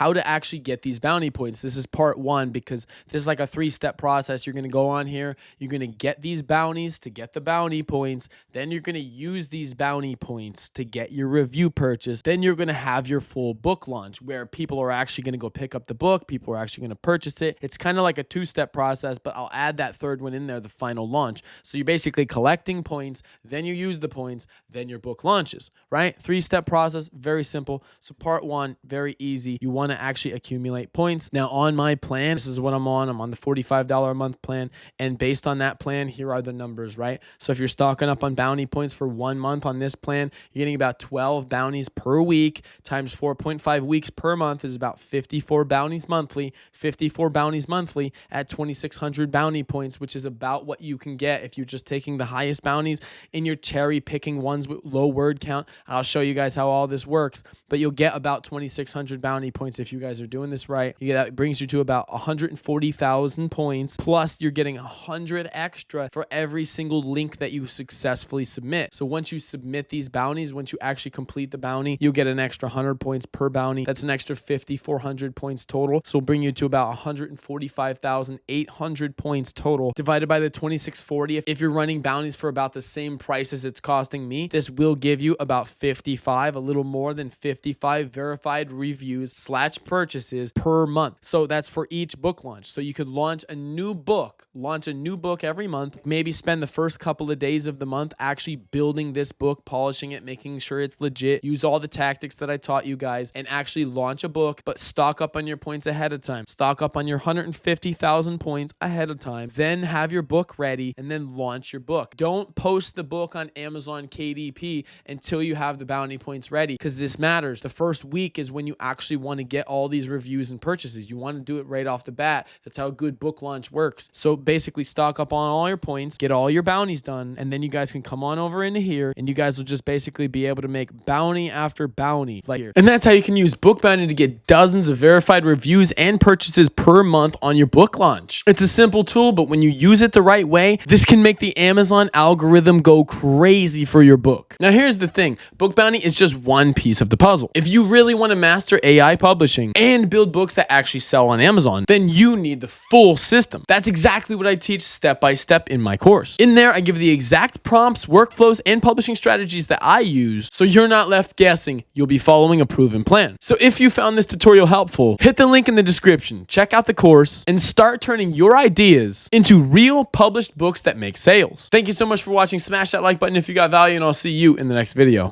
how to actually get these bounty points. This is part one because this is like a 3-step process. You're going to go on here. You're going to get these bounties to get the bounty points. Then you're going to use these bounty points to get your review purchase. Then you're going to have your full book launch where people are actually going to go pick up the book. People are actually going to purchase it. It's kind of like a 2-step process, but I'll add that third one in there, the final launch. So you're basically collecting points, then you use the points, then your book launches, right? 3-step process, very simple. So part one, very easy. You want to actually accumulate points. Now on my plan, this is what I'm on. I'm on the $45 a month plan. And based on that plan, here are the numbers, right? So if you're stocking up on bounty points for 1 month on this plan, you're getting about 12 bounties per week times 4.5 weeks per month is about 54 bounties monthly. 54 bounties monthly at 2,600 bounty points, which is about what you can get if you're just taking the highest bounties and you're cherry picking ones with low word count. I'll show you guys how all this works, but you'll get about 2,600 bounty points if you guys are doing this right. That brings you to about 140,000 points, plus you're getting 100 extra for every single link that you successfully submit. So once you submit these bounties, once you actually complete the bounty, you'll get an extra 100 points per bounty. That's an extra 5,400 points total. So it'll bring you to about 145,800 points total divided by the 2,640. If you're running bounties for about the same price as it's costing me, this will give you about 55, a little more than 55 verified reviews / purchases per month. So that's for each book launch. So you could launch a new book every month, maybe spend the first couple of days of the month actually building this book, polishing it, making sure it's legit, use all the tactics that I taught you guys, and actually launch a book, but stock up on your points ahead of time. Stock up on your 150,000 points ahead of time. Then have your book ready and then launch your book. Don't post the book on Amazon KDP until you have the bounty points ready, because this matters. The first week is when you actually want to get all these reviews and purchases. You want to do it right off the bat. That's how a good book launch works. So basically stock up on all your points, get all your bounties done, and then you guys can come on over into here and you guys will just basically be able to make bounty after bounty like here. And that's how you can use BookBounty to get dozens of verified reviews and purchases per month on your book launch. It's a simple tool, but when you use it the right way, this can make the Amazon algorithm go crazy for your book. Now here's the thing, BookBounty is just one piece of the puzzle. If you really want to master AI publishing and build books that actually sell on Amazon, then you need the full system. That's exactly what I teach step by step in my course. In there, I give the exact prompts, workflows, and publishing strategies that I use, so you're not left guessing. You'll be following a proven plan. So if you found this tutorial helpful, hit the link in the description, check out the course, and start turning your ideas into real published books that make sales. Thank you so much for watching. Smash that like button if you got value, and I'll see you in the next video.